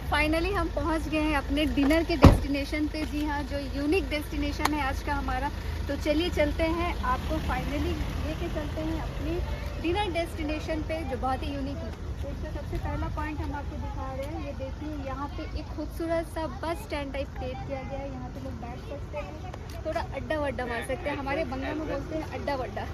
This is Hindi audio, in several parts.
फाइनली हम पहुंच गए हैं अपने डिनर के डेस्टिनेशन पे। जी हाँ, जो यूनिक डेस्टिनेशन है आज का हमारा। तो चलिए चलते हैं, आपको फाइनली लेके चलते हैं अपनी डिनर डेस्टिनेशन पे जो बहुत ही यूनिक है। तो इसका सबसे पहला पॉइंट हम आपको दिखा रहे हैं। ये देखिए, यहाँ पे एक खूबसूरत सा बस स्टैंड टाइप क्रिएट किया गया है। यहाँ पे लोग बैठ सकते हैं, थोड़ा अड्डा वड्डा मार सकते हैं। हमारे बंगला में बोलते हैं अड्डा वड्डा।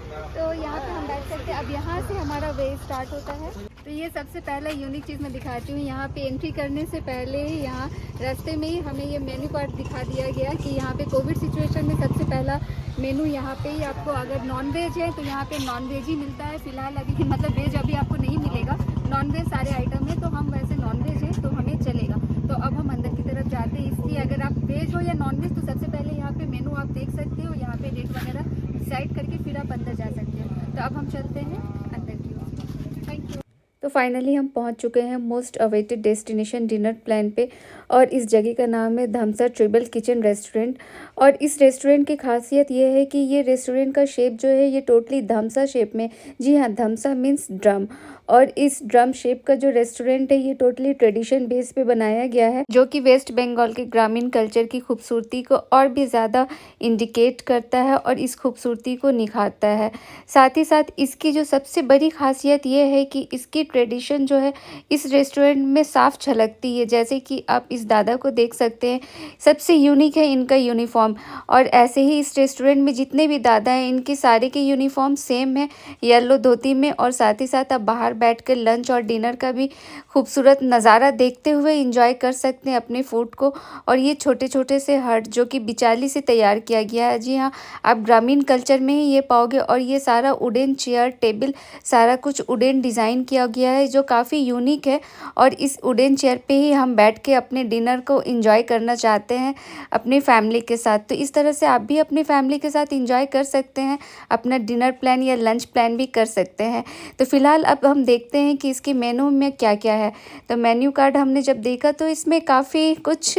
तो यहाँ पे हम बैठ सकते हैं। अब यहाँ से हमारा वे स्टार्ट होता है। तो ये सबसे पहला यूनिक चीज़ मैं दिखाती हूँ। यहाँ पे एंट्री करने से पहले यहाँ रास्ते में ही हमें ये मेन्यू कार्ड दिखा दिया गया कि यहाँ पे कोविड सिचुएशन में सबसे पहला मेनू यहाँ पे ही आपको, अगर नॉन वेज है तो यहाँ पे नॉन वेज ही मिलता है फिलहाल अभी, मतलब वेज अभी आपको नहीं मिलेगा। नॉन वेज सारे आइटम है, तो हम वैसे नॉन वेज हैं तो हमें चलेगा। तो अब हम अंदर की तरफ जाते हैं। इसलिए अगर आप वेज हो या नॉन वेज, तो सबसे पहले यहाँ पे मेनू आप देख सकते हो। यहाँ पे रेट वगैरह डिसाइड करके फिर आप अंदर जा सकते हो। तो अब हम चलते हैं अंदर की ओर। Thank you. तो फाइनली हम पहुंच चुके हैं most awaited destination dinner plan पे, और इस जगह का नाम है धमसा ट्रिबल किचन रेस्टोरेंट। और इस रेस्टोरेंट की खासियत ये है कि ये रेस्टोरेंट का शेप जो है ये टोटली धमसा शेप में, जी हाँ, धमसा मीन्स ड्रम, और इस ड्रम शेप का जो रेस्टोरेंट है ये टोटली ट्रेडिशन बेस पे बनाया गया है, जो कि वेस्ट बंगाल के ग्रामीण कल्चर की खूबसूरती को और भी ज़्यादा इंडिकेट करता है और इस खूबसूरती को निखारता है। साथ ही साथ इसकी जो सबसे बड़ी खासियत ये है कि इसकी ट्रेडिशन जो है इस रेस्टोरेंट में साफ झलकती है। जैसे कि आप इस दादा को देख सकते हैं, सबसे यूनिक है इनका यूनिफॉर्म। और ऐसे ही इस रेस्टोरेंट में जितने भी दादा हैं इनके सारे के यूनिफॉर्म सेम है, येलो धोती में। और साथ ही साथ आप बाहर बैठकर लंच और डिनर का भी खूबसूरत नज़ारा देखते हुए एंजॉय कर सकते हैं अपने फूड को। और ये छोटे छोटे से हट जो कि बिचाली से तैयार किया गया है, जी हाँ, आप ग्रामीण कल्चर में ही ये पाओगे। और ये सारा वुडन चेयर टेबल सारा कुछ वुडन डिज़ाइन किया गया है जो काफ़ी यूनिक है। और इस वुडन चेयर पे ही हम बैठ के अपने डिनर को एंजॉय करना चाहते हैं अपनी फैमिली के साथ। तो इस तरह से आप भी अपनी फैमिली के साथ एंजॉय कर सकते हैं, अपना डिनर प्लान या लंच प्लान भी कर सकते हैं। तो फिलहाल अब हम देखते हैं कि इसके मेनू में क्या क्या है। तो मेन्यू कार्ड हमने जब देखा तो इसमें काफ़ी कुछ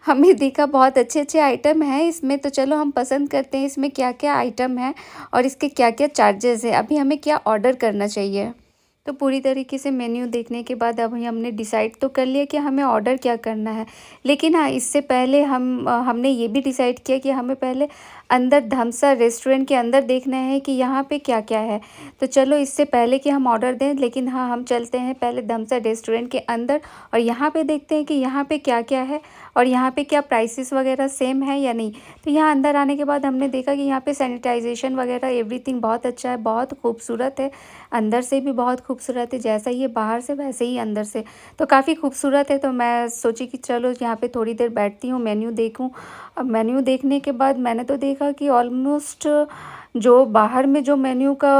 हमें दिखा, बहुत अच्छे अच्छे आइटम हैं इसमें। तो चलो हम पसंद करते हैं इसमें क्या क्या आइटम है और इसके क्या क्या चार्जेस है, अभी हमें क्या ऑर्डर करना चाहिए। तो पूरी तरीके से मेन्यू देखने के बाद अभी हमने डिसाइड तो कर लिया कि हमें ऑर्डर क्या करना है। लेकिन हाँ, इससे पहले हमने ये भी डिसाइड किया कि हमें पहले अंदर धमसा रेस्टोरेंट के अंदर देखना है कि यहाँ पे क्या क्या है। तो चलो इससे पहले कि हम ऑर्डर दें, लेकिन हाँ, हम चलते हैं पहले धमसा रेस्टोरेंट के अंदर और यहाँ पे देखते हैं कि यहाँ पे क्या क्या है और यहाँ पे क्या प्राइसेस वगैरह सेम है या नहीं। तो यहाँ अंदर आने के बाद हमने देखा कि यहाँ पे सैनिटाइजेशन वगैरह एवरीथिंग बहुत अच्छा है, बहुत खूबसूरत है। अंदर से भी बहुत खूबसूरत है, जैसा ये बाहर से वैसे ही अंदर से, तो काफ़ी खूबसूरत है। तो मैं सोची कि चलो यहाँ पे थोड़ी देर बैठती हूँ, मेन्यू देखूँ। अब मेन्यू देखने के बाद मैंने तो देखा कि ऑलमोस्ट जो बाहर में जो मेन्यू का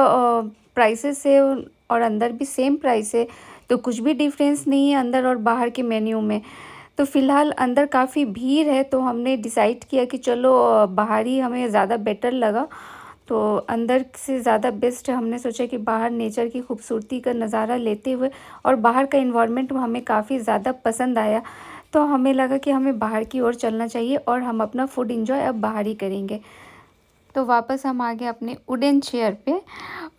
प्राइसेस है और अंदर भी सेम प्राइस है, तो कुछ भी डिफरेंस नहीं है अंदर और बाहर के मेन्यू में। तो फ़िलहाल अंदर काफ़ी भीड़ है, तो हमने डिसाइड किया कि चलो बाहर ही हमें ज़्यादा बेटर लगा। तो अंदर से ज़्यादा बेस्ट हमने सोचा कि बाहर नेचर की खूबसूरती का नज़ारा लेते हुए, और बाहर का इन्वायरमेंट हमें काफ़ी ज़्यादा पसंद आया। तो हमें लगा कि हमें बाहर की ओर चलना चाहिए और हम अपना फूड एंजॉय अब बाहर ही करेंगे। तो वापस हम आ गए अपने वुडन चेयर पे।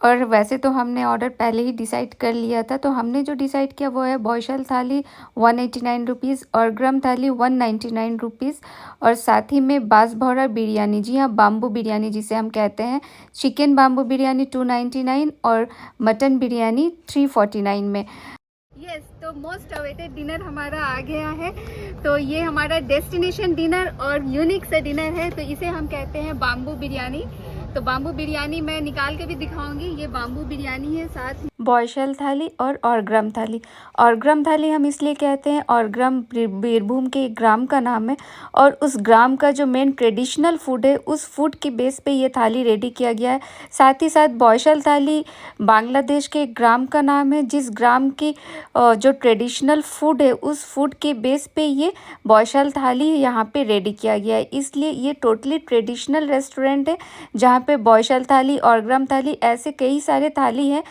और वैसे तो हमने ऑर्डर पहले ही डिसाइड कर लिया था। तो हमने जो डिसाइड किया वो है बॉयशल थाली 189 रुपीज़ और गरम थाली 199 रुपीज़, और साथ ही में बांसभौरा बिरयानी, जी हाँ, बाम्बू बिरयानी जिसे हम कहते हैं, चिकन बाम्बू बिरयानी 299 और मटन बिरयानी 349 में। यस, तो मोस्ट अवेटेड डिनर हमारा आ गया है। तो ये हमारा डेस्टिनेशन डिनर और यूनिक सा डिनर है, तो इसे हम कहते हैं बाम्बू बिरयानी। तो बाम्बू बिरयानी मैं निकाल के भी दिखाऊंगी। ये बाम्बू बिरयानी है, साथ बॉयशल थाली और ग्राम थाली। और ग्राम थाली हम इसलिए कहते हैं, और ग्राम बीरभूम के एक ग्राम का नाम है, और उस ग्राम का जो मेन ट्रेडिशनल फूड है उस फूड के बेस पे ये थाली रेडी किया गया है। साथ ही साथ बॉयशल थाली बांग्लादेश के एक ग्राम का नाम है, जिस ग्राम की जो ट्रेडिशनल फूड है उस फूड के बेस पे ये बॉयशल थाली यहाँ पे रेडी किया गया है। इसलिए ये टोटली ट्रेडिशनल रेस्टोरेंट है, जहाँ पे बॉयशल थाली और ग्राम थाली ऐसे कई सारे थाली हैं,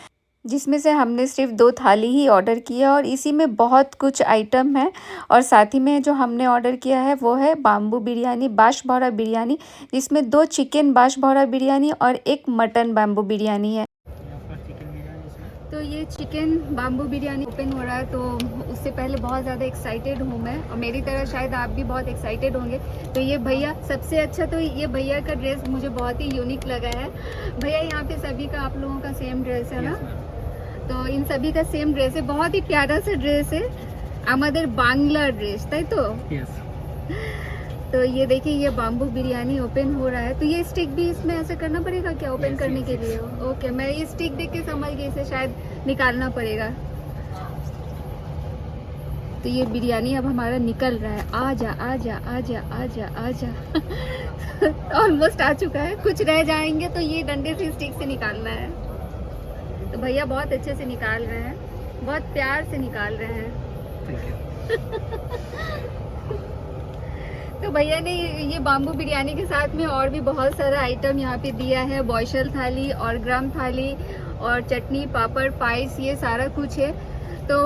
जिसमें से हमने सिर्फ 2 थाली ही ऑर्डर किया और इसी में बहुत कुछ आइटम है। और साथ ही में जो हमने ऑर्डर किया है वो है बाम्बू बिरयानी बांसभौरा बिरयानी, जिसमें 2 चिकन बांसभौरा बिरयानी और 1 मटन बाम्बू बिरयानी है। तो ये चिकन बाम्बू बिरयानी ओपन हो रहा है, तो उससे पहले बहुत ज़्यादा एक्साइटेड हूँ मैं, और मेरी तरह शायद आप भी बहुत एक्साइटेड होंगे। तो ये भैया, सबसे अच्छा तो ये भैया का ड्रेस मुझे बहुत ही यूनिक लगा है। भैया यहाँ पे सभी का, आप लोगों का सेम ड्रेस है ना? तो इन सभी का सेम ड्रेस है, बहुत ही प्यारा सा ड्रेस है, আমাদের बांग्ला ड्रेस, ताई तो? तो ये देखिए, ये बाम्बू बिरयानी ओपन हो रहा है। तो ये स्टिक भी इसमें ऐसे करना पड़ेगा क्या ओपन करने के लिए? ओके, मैं ये स्टिक देख के समझ गई, इसे शायद निकालना पड़ेगा। तो ये बिरयानी अब हमारा निकल रहा है। आजा आजा आजा आजा आजा ऑलमोस्ट आ चुका है, कुछ रह जाएंगे तो ये डंडे से स्टिक से निकालना है। तो भैया बहुत अच्छे से निकाल रहे हैं, बहुत प्यार से निकाल रहे हैं। तो भैया ने ये बाम्बू बिरयानी के साथ में और भी बहुत सारा आइटम यहाँ पे दिया है, बॉयशल थाली और ग्राम थाली और चटनी, पापड़, पाइस, ये सारा कुछ है। तो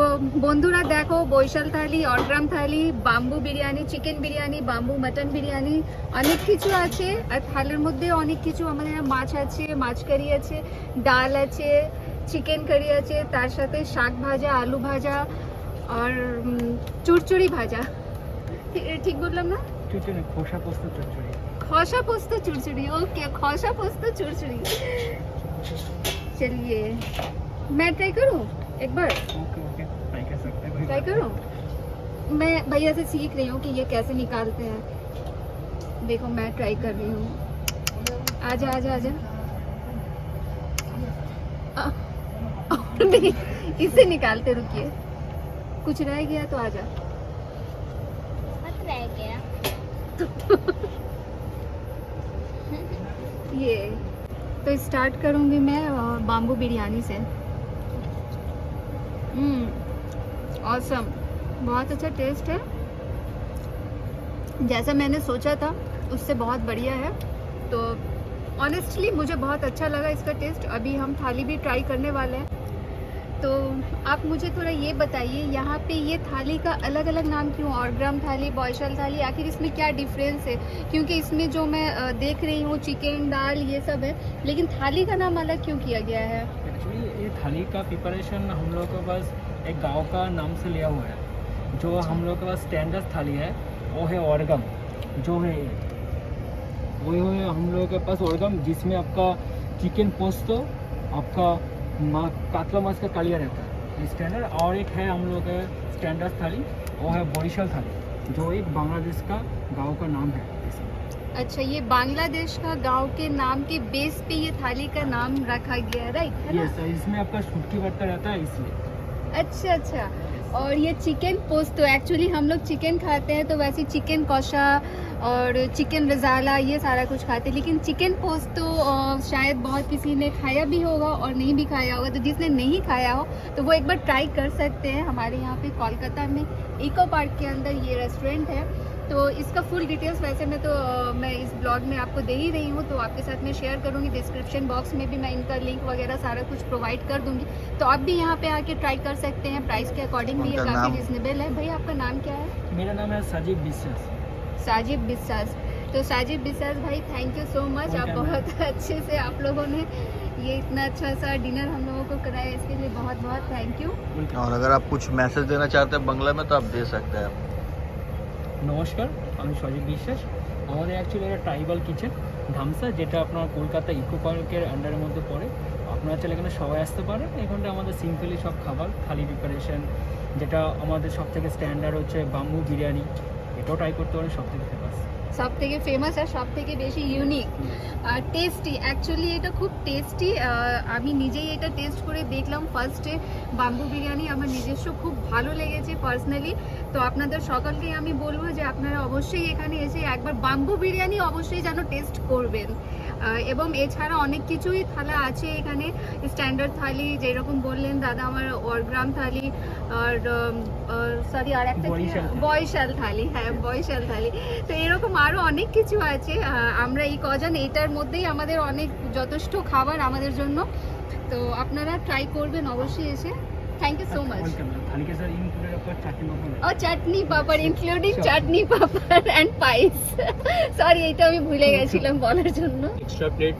বন্ধুরা দেখো, বৈশাল থালি, অরগ্রাম thali, bamboo biryani, chicken biryani, bamboo mutton biryani, অনেক কিছু আছে। আর থালের মধ্যে অনেক কিছু, আমাদের মাছ আছে, মাছ কারি আছে, ডাল আছে, চিকেন কারি আছে, তার সাথে শাক ভাজা, আলু ভাজা আর চুরচুরি ভাজা। ঠিক বললাম না? চুরচুরি, খোসা পোস্ত চুরচুরি। খোসা পোস্ত চুরচুরি, ওকে, খোসা পোস্ত চুরচুরি। चलिए मैं ट्राई करूँ एक बार? ओके, ट्राई कर सकते हैं। ट्राई करूँ? मैं भैया से सीख रही हूँ कि ये कैसे निकालते हैं। देखो मैं ट्राई कर रही हूँ। आजा आजा आजा। नहीं, इससे निकालते, रुकिए, कुछ रह गया तो आजा। रह गया ये तो स्टार्ट करूँगी मैं बाम्बू बिरयानी से। ऑसम, बहुत अच्छा टेस्ट है, जैसा मैंने सोचा था उससे बहुत बढ़िया है। तो ऑनेस्टली मुझे बहुत अच्छा लगा इसका टेस्ट। अभी हम थाली भी ट्राई करने वाले हैं। तो आप मुझे थोड़ा ये बताइए, यहाँ पे ये थाली का अलग अलग नाम क्यों? ऑरग्राम थाली, बॉयशल थाली, आखिर इसमें क्या डिफरेंस है? क्योंकि इसमें जो मैं देख रही हूँ चिकन, दाल, ये सब है, लेकिन थाली का नाम अलग क्यों किया गया है? एक्चुअली ये थाली का प्रिपरेशन हम लोग के पास एक गांव का नाम से लिया हुआ है। जो हम लोग के पास स्टैंडर्ड थाली है वो है ऑरगम, जो है वो है हम लोग के पास ऑरगम, जिसमें आपका चिकन पोस्तो, आपका कातला माछ का कालिया रहता है स्टैंडर्ड। और एक है हम लोग का स्टैंडर्ड थाली, वो है बॉयशल थाली, जो एक बांग्लादेश का गांव का नाम है। अच्छा, ये बांग्लादेश का गांव के नाम के बेस पे ये थाली का नाम रखा गया है, राइट? यस, इसमें आपका शुटकी बर्तन रहता है इसलिए। अच्छा अच्छा। और ये चिकन पोस्तो, एक्चुअली हम लोग चिकन खाते हैं तो वैसे चिकन कौशा और चिकन रजाला ये सारा कुछ खाते हैं, लेकिन चिकन पोस्तो शायद बहुत किसी ने खाया भी होगा और नहीं भी खाया होगा। तो जिसने नहीं खाया हो तो वो एक बार ट्राई कर सकते हैं। हमारे यहाँ पे कोलकाता में इको पार्क के अंदर ये रेस्टोरेंट है। तो इसका फुल डिटेल्स वैसे मैं इस ब्लॉग में आपको दे ही रही हूँ, तो आपके साथ मैं शेयर करूँगी। डिस्क्रिप्शन बॉक्स में भी मैं इनका लिंक वगैरह सारा कुछ प्रोवाइड कर दूँगी, तो आप भी यहाँ पे आके ट्राई कर सकते हैं। प्राइस के अकॉर्डिंग भी ये काफ़ी रिजनेबल है। भैया आपका नाम क्या है? मेरा नाम है साजिब बिस्सास। साजिब बिस्सास। तो साजिब बिस्सास भाई, थैंक यू सो मच। आप बहुत अच्छे से, आप लोगों ने ये इतना अच्छा सा डिनर हम लोगों को कराया, इसके लिए बहुत बहुत थैंक यू। और अगर आप कुछ मैसेज देना चाहते हैं बांग्ला में तो आप दे सकते हैं। নমস্কার, আমি সজীব বিশ্বাস। আমাদের অ্যাকচুয়ালি একটা ট্রাইবাল কিচেন ধামসা, যেটা আপনার কলকাতা ইকো পার্কের আন্ডারের মধ্যে পড়ে। আপনারা চাইলে এখানে সবাই আসতে পারেন। এখানটা আমাদের সিম্পলি সব খাবার, থালি প্রিপারেশন, যেটা আমাদের সব থেকে স্ট্যান্ডার্ড হচ্ছে বাম্বু বিরিয়ানি, এটাও ট্রাই করতে পারেন। সব থেকে ফেমাস, সব থেকে ফেমাস আর সব থেকে বেশি ইউনিক আর টেস্টি। অ্যাকচুয়ালি এটা খুব টেস্টি। আমি নিজেই এটা টেস্ট করে দেখলাম ফার্স্টে। বাম্বু বিরিয়ানি আমার নিজস্ব খুব ভালো লেগেছে পার্সোনালি। তো আপনাদের সকলকেই আমি বলবো যে আপনারা অবশ্যই এখানে এসে একবার বাম্বু বিরিয়ানি অবশ্যই যেন টেস্ট করবেন। এবং এছাড়া অনেক কিছুই থালা আছে এখানে, স্ট্যান্ডার্ড থালি যেরকম বললেন দাদা আমার, অরগ্রাম থালি আর সরি আর একটা বয়শাল থালি, হ্যাঁ বয়শাল থালি। তো এরকম আরও অনেক কিছু আছে। আমরা এই কজন এইটার মধ্যেই আমাদের অনেক যথেষ্ট খাবার আমাদের জন্য। তো আপনারা ট্রাই করবেন অবশ্যই এসে। Thank you so much. Thali के साथ इंक्लूडेड आपका चटनी पापड़ और chutney papad including chutney papad and pies. Sorry এটা আমি ভুলে গেছিলাম বলার জন্য। एक्स्ट्रा प्लेट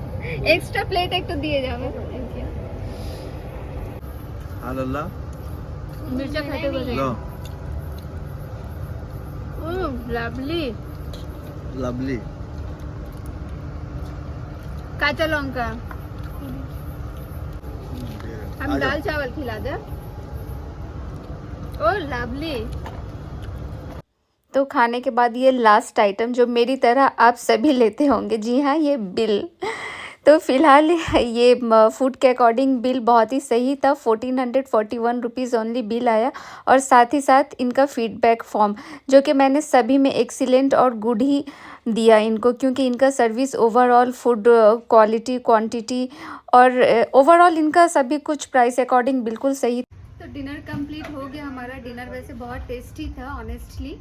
এক্সট্রা প্লেট একটু দিয়ে যাবেন। Thank you. लल्ला मिरच्या खाते बघ लो लवली लवली काचा लौंगा हम आ जाओ। दाल चावल खिला दे ओ लवली। तो खाने के बाद ये लास्ट आइटम जो मेरी तरह आप सभी लेते होंगे, जी हाँ, ये बिल। तो फ़िलहाल ये फूड के अकॉर्डिंग बिल बहुत ही सही था। 1441 रुपीज़ ओनली बिल आया और साथ ही साथ इनका फीडबैक फॉर्म जो कि मैंने सभी में एक्सीलेंट और गुड ही दिया इनको, क्योंकि इनका service overall food quality quantity और ओवरऑल इनका सभी कुछ प्राइस अकॉर्डिंग बिल्कुल सही। तो डिनर कंप्लीट हो गया हमारा। डिनर वैसे बहुत टेस्टी था ऑनेस्टली,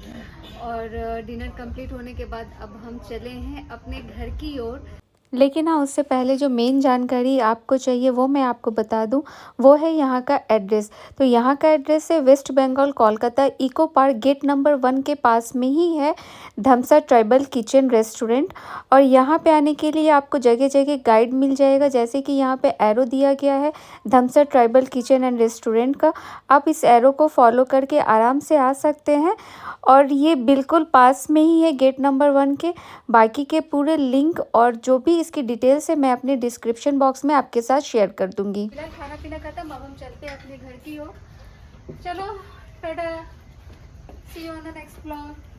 और डिनर कंप्लीट होने के बाद अब हम चले हैं अपने घर की ओर। लेकिन हाँ, उससे पहले जो मेन जानकारी आपको चाहिए वो मैं आपको बता दूं, वो है यहाँ का एड्रेस। तो यहाँ का एड्रेस है वेस्ट बंगाल कोलकाता इको पार्क गेट नंबर 1 के पास में ही है धमसा ट्राइबल किचन रेस्टोरेंट। और यहाँ पे आने के लिए आपको जगह जगह गाइड मिल जाएगा, जैसे कि यहाँ पे एरो दिया गया है धमसा ट्राइबल किचन एंड रेस्टोरेंट का। आप इस एरो को फॉलो करके आराम से आ सकते हैं और ये बिल्कुल पास में ही है गेट नंबर 1 के। बाकी के पूरे लिंक और जो भी इसकी डिटेल्स है मैं अपने डिस्क्रिप्शन बॉक्स में आपके साथ शेयर कर दूंगी। खाना पीना खत्म, अब हम चलते हैं अपने घर की ओर। चलो tata, see you on the next vlog.